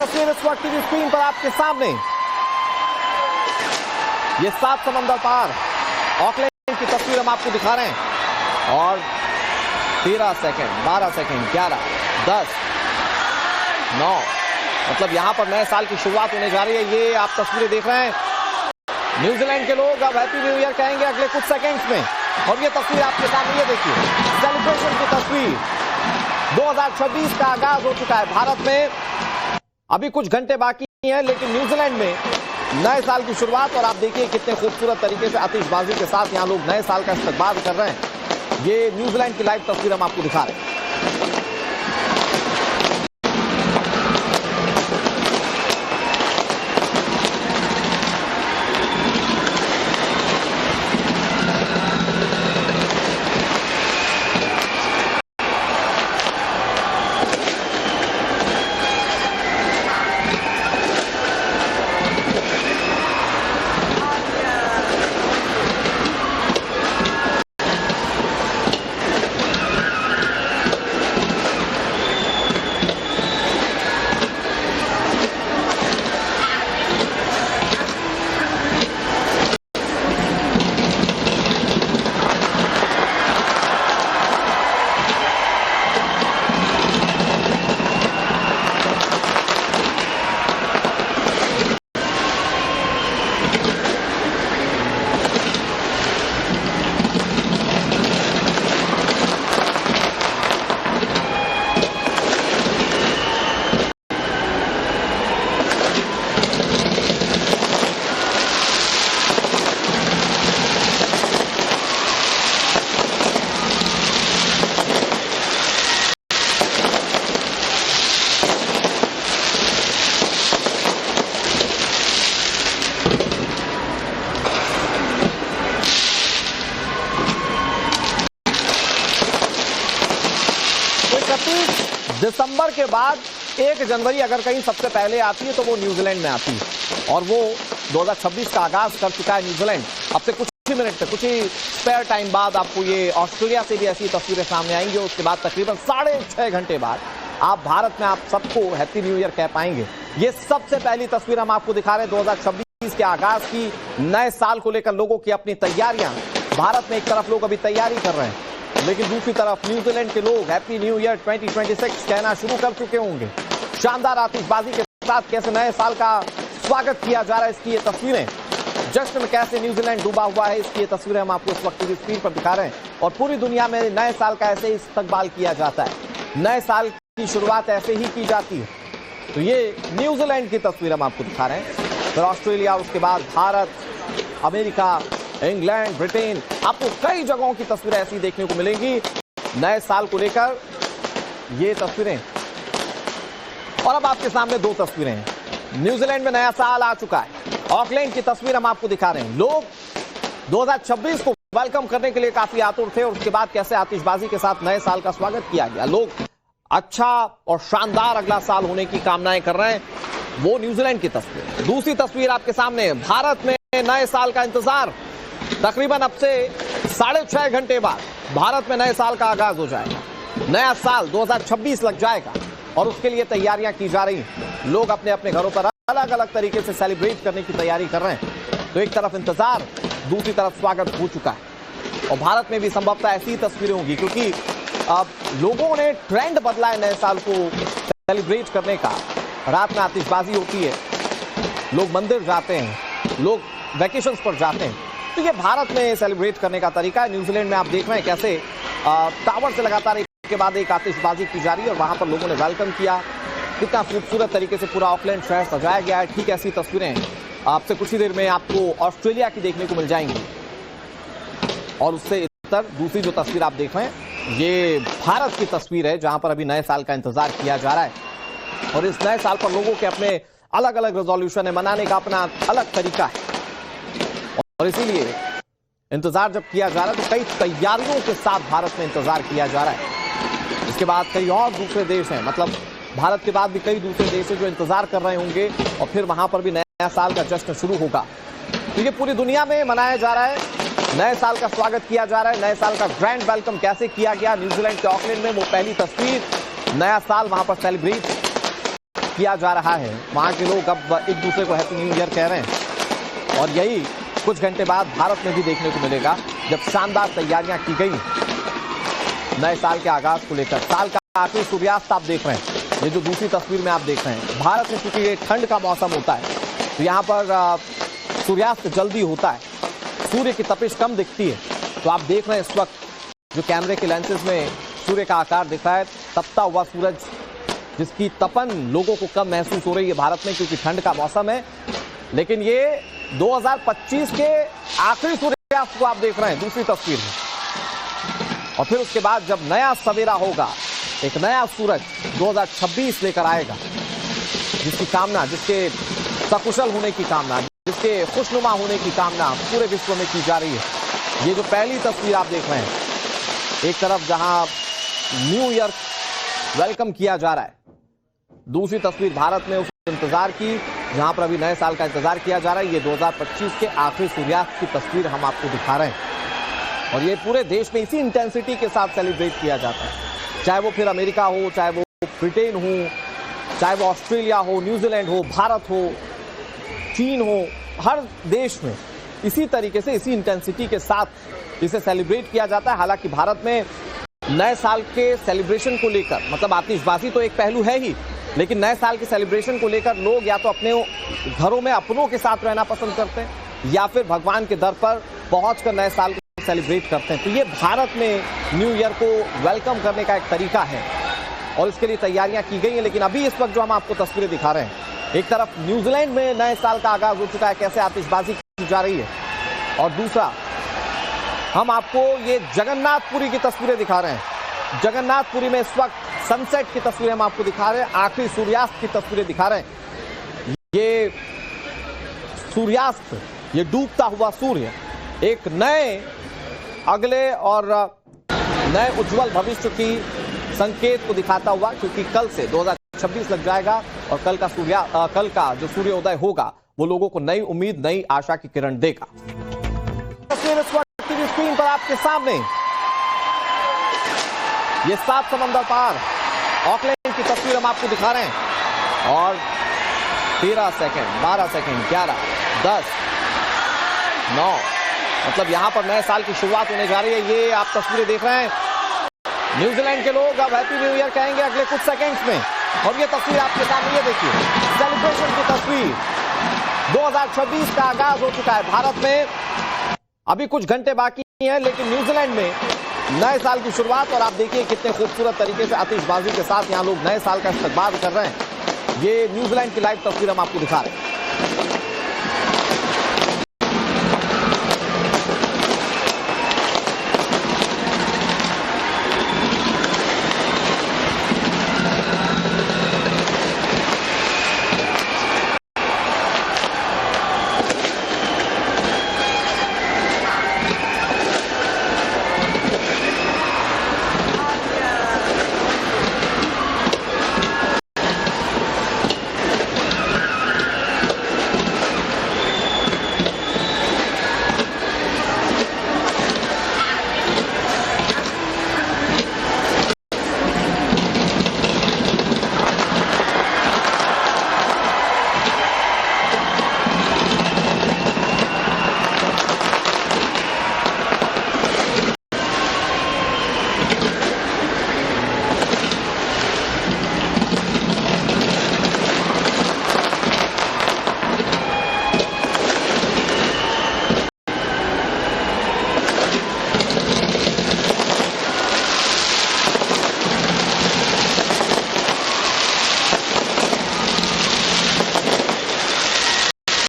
तस्वीर इस वक्त टीवी स्क्रीन पर आपके सामने, ये 7 समंदर पार ऑकलैंड की तस्वीर हम आपको दिखा रहे हैं। और 13 सेकंड, 12 सेकंड, 11, 10, 9, मतलब यहां पर नए साल की शुरुआत होने जा रही है। ये आप तस्वीरें देख रहे हैं, न्यूजीलैंड के लोग अब हैप्पी न्यू ईयर कहेंगे अगले कुछ सेकंड्स में। और ये तस्वीर आपके सामने, ये देखिए सेलिब्रेशन की तस्वीर। 2026 का आगाज हो चुका है भारत में, अभी कुछ घंटे बाकी हैं, लेकिन न्यूजीलैंड में नए साल की शुरुआत। और आप देखिए कितने खूबसूरत तरीके से आतिशबाजी के साथ यहां लोग नए साल का इस्तकबाल कर रहे हैं। ये न्यूजीलैंड की लाइव तस्वीर हम आपको दिखा रहे हैं। दिसंबर के बाद 1 जनवरी अगर कहीं सबसे पहले आती है तो वो न्यूजीलैंड में आती है। और वो 2026 का आगाज कर चुका है न्यूजीलैंड। अब से कुछ ही मिनट तक, कुछ ही स्पेयर टाइम बाद आपको ये ऑस्ट्रेलिया से भी ऐसी तस्वीरें सामने आएंगी। उसके बाद तकरीबन 6.5 घंटे बाद आप भारत में आप सबको हैप्पी न्यू ईयर कह पाएंगे। ये सबसे पहली तस्वीर हम आपको दिखा रहे हैं 2026 के आगाज की, नए साल को लेकर लोगों की अपनी तैयारियां। भारत में एक तरफ लोग अभी तैयारी कर रहे हैं, लेकिन दूसरी तरफ न्यूजीलैंड के लोग हैप्पी न्यू ईयर 2026 कहना शुरू कर चुके होंगे। शानदार आतिशबाजी के साथ कैसे नए साल का स्वागत किया जा रहा है, इसकी ये तस्वीरें। जश्न में कैसे न्यूजीलैंड डूबा हुआ है, इसकी ये तस्वीरें हम आपको इस वक्त स्क्रीन पर दिखा रहे हैं। और पूरी दुनिया में नए साल का ऐसे ही इस्तकबाल किया जाता है, नए साल की शुरुआत ऐसे ही की जाती है। तो ये न्यूजीलैंड की तस्वीर हम आपको दिखा रहे हैं। फिर ऑस्ट्रेलिया, उसके बाद भारत, अमेरिका, इंग्लैंड, ब्रिटेन, आपको कई जगहों की तस्वीरें ऐसी देखने को मिलेंगी नए साल को लेकर ये तस्वीरें। और अब आपके सामने 2 तस्वीरें हैं। न्यूजीलैंड में नया साल आ चुका है, ऑकलैंड की तस्वीर हम आपको दिखा रहे हैं। लोग 2026 को वेलकम करने के लिए काफी आतुर थे, और उसके बाद कैसे आतिशबाजी के साथ नए साल का स्वागत किया गया। लोग अच्छा और शानदार अगला साल होने की कामनाएं कर रहे हैं। वो न्यूजीलैंड की तस्वीर। दूसरी तस्वीर आपके सामने, भारत में नए साल का इंतजार। तकरीबन अब से 6.5 घंटे बाद भारत में नए साल का आगाज हो जाएगा। नया साल 2026 लग जाएगा और उसके लिए तैयारियां की जा रही हैं। लोग अपने अपने घरों पर अलग अलग तरीके से सेलिब्रेट करने की तैयारी कर रहे हैं। तो एक तरफ इंतजार, दूसरी तरफ स्वागत हो चुका है। और भारत में भी संभवतः ऐसी तस्वीरें होंगी, क्योंकि अब लोगों ने ट्रेंड बदला है नए साल को सेलिब्रेट करने का। रात में आतिशबाजी होती है, लोग मंदिर जाते हैं, लोग वैकेशंस पर जाते हैं। तो ये भारत में सेलिब्रेट करने का तरीका है। न्यूजीलैंड में आप देख रहे हैं कैसे टावर से लगातार एक के बाद एक आतिशबाजी की जा रही है, और वहां पर लोगों ने वेलकम किया। कितना खूबसूरत तरीके से पूरा ऑकलैंड शहर सजाया गया है। ठीक ऐसी तस्वीरें आपसे कुछ ही देर में आपको ऑस्ट्रेलिया की देखने को मिल जाएंगी। और उससे इतर दूसरी जो तस्वीर आप देख रहे हैं, ये भारत की तस्वीर है, जहां पर अभी नए साल का इंतजार किया जा रहा है। और इस नए साल पर लोगों के अपने अलग अलग रेजोल्यूशन है, मनाने का अपना अलग तरीका है। और इसीलिए इंतजार जब किया जा रहा है तो कई तैयारियों के साथ भारत में इंतजार किया जा रहा है। इसके बाद कई और दूसरे देश हैं, मतलब भारत के बाद भी कई दूसरे देश हैं जो इंतजार कर रहे होंगे, और फिर वहां पर भी नया साल का जश्न शुरू होगा। तो ये पूरी दुनिया में मनाया जा रहा है, नए साल का स्वागत किया जा रहा है। नए साल का ग्रैंड वेलकम कैसे किया गया न्यूजीलैंड के ऑकलैंड में, वो पहली तस्वीर। नया साल वहां पर सेलिब्रेट किया जा रहा है। वहां के लोग अब एक दूसरे को हैप्पी न्यू ईयर कह रहे हैं और यही कुछ घंटे बाद भारत में भी देखने को मिलेगा, जब शानदार तैयारियां की गई नए साल के आगाज को लेकर। साल का आखिरी सूर्यास्त आप देख रहे हैं, ये जो दूसरी तस्वीर में आप देख रहे हैं। भारत में चूंकि ये ठंड का मौसम होता है तो यहाँ पर सूर्यास्त जल्दी होता है, सूर्य की तपिश कम दिखती है। तो आप देख रहे हैं इस वक्त जो कैमरे के लेंसेज में सूर्य का आकार दिख रहा है, तपता हुआ सूरज, जिसकी तपन लोगों को कम महसूस हो रही है भारत में क्योंकि ठंड का मौसम है। लेकिन ये 2025 के आखिरी सूर्यास्त को आप देख रहे हैं दूसरी तस्वीर में। और फिर उसके बाद जब नया सवेरा होगा, एक नया सूरज 2026 लेकर आएगा, जिसकी कामना, जिसके सकुशल होने की कामना, जिसके खुशनुमा होने की कामना पूरे विश्व में की जा रही है। ये जो पहली तस्वीर आप देख रहे हैं, एक तरफ जहां न्यू ईयर वेलकम किया जा रहा है, दूसरी तस्वीर भारत में उस इंतजार की जहां पर अभी नए साल का इंतजार किया जा रहा है। ये 2025 के आखिरी सूर्यास्त की तस्वीर हम आपको दिखा रहे हैं और ये पूरे देश में इसी इंटेंसिटी के साथ सेलिब्रेट किया जाता है, चाहे वो फिर अमेरिका हो, चाहे वो ब्रिटेन हो, चाहे वो ऑस्ट्रेलिया हो, न्यूजीलैंड हो, भारत हो, चीन हो, हर देश में इसी तरीके से, इसी इंटेंसिटी के साथ इसे सेलिब्रेट किया जाता है। हालांकि भारत में नए साल के सेलिब्रेशन को लेकर, मतलब आतिशबाजी तो एक पहलू है ही, लेकिन नए साल के सेलिब्रेशन को लेकर लोग या तो अपने घरों में अपनों के साथ रहना पसंद करते हैं या फिर भगवान के दर पर पहुंचकर नए साल को सेलिब्रेट करते हैं। तो ये भारत में न्यू ईयर को वेलकम करने का एक तरीका है और इसके लिए तैयारियां की गई हैं। लेकिन अभी इस वक्त जो हम आपको तस्वीरें दिखा रहे हैं, एक तरफ न्यूजीलैंड में नए साल का आगाज हो चुका है, कैसे आतिशबाजी की जा रही है, और दूसरा हम आपको ये जगन्नाथपुरी की तस्वीरें दिखा रहे हैं। जगन्नाथपुरी में इस वक्त सनसेट की तस्वीरें हम आपको दिखा रहे हैं, आखिरी सूर्यास्त की तस्वीरें दिखा रहे हैं। ये सूर्यास्त, ये डूबता हुआ सूर्य एक नए, अगले और नए उज्जवल भविष्य की संकेत को दिखाता हुआ, क्योंकि कल से 2026 लग जाएगा और कल का जो सूर्योदय होगा वो लोगों को नई उम्मीद, नई आशा की किरण देगा। तस्वीर इस वक्त टीवी स्क्रीन पर आपके सामने, ये 7 समंदर पार ऑकलैंड की तस्वीर हम आपको दिखा रहे हैं और 13 सेकंड, 12 सेकंड, 11, 10, 9, मतलब यहां पर नए साल की शुरुआत होने जा रही है। ये आप तस्वीरें देख रहे हैं, न्यूजीलैंड के लोग अब हैप्पी न्यू ईयर कहेंगे अगले कुछ सेकंड्स में। और ये तस्वीर आपके सामने, ये देखिए सेलिब्रेशन की तस्वीर। 2026 का आगाज हो चुका है भारत में, अभी कुछ घंटे बाकी हैं, लेकिन न्यूजीलैंड में नए साल की शुरुआत। और आप देखिए कितने खूबसूरत तरीके से आतिशबाजी के साथ यहां लोग नए साल का इस्तकबाल कर रहे हैं। ये न्यूजीलैंड की लाइव तस्वीर हम आपको दिखा रहे हैं।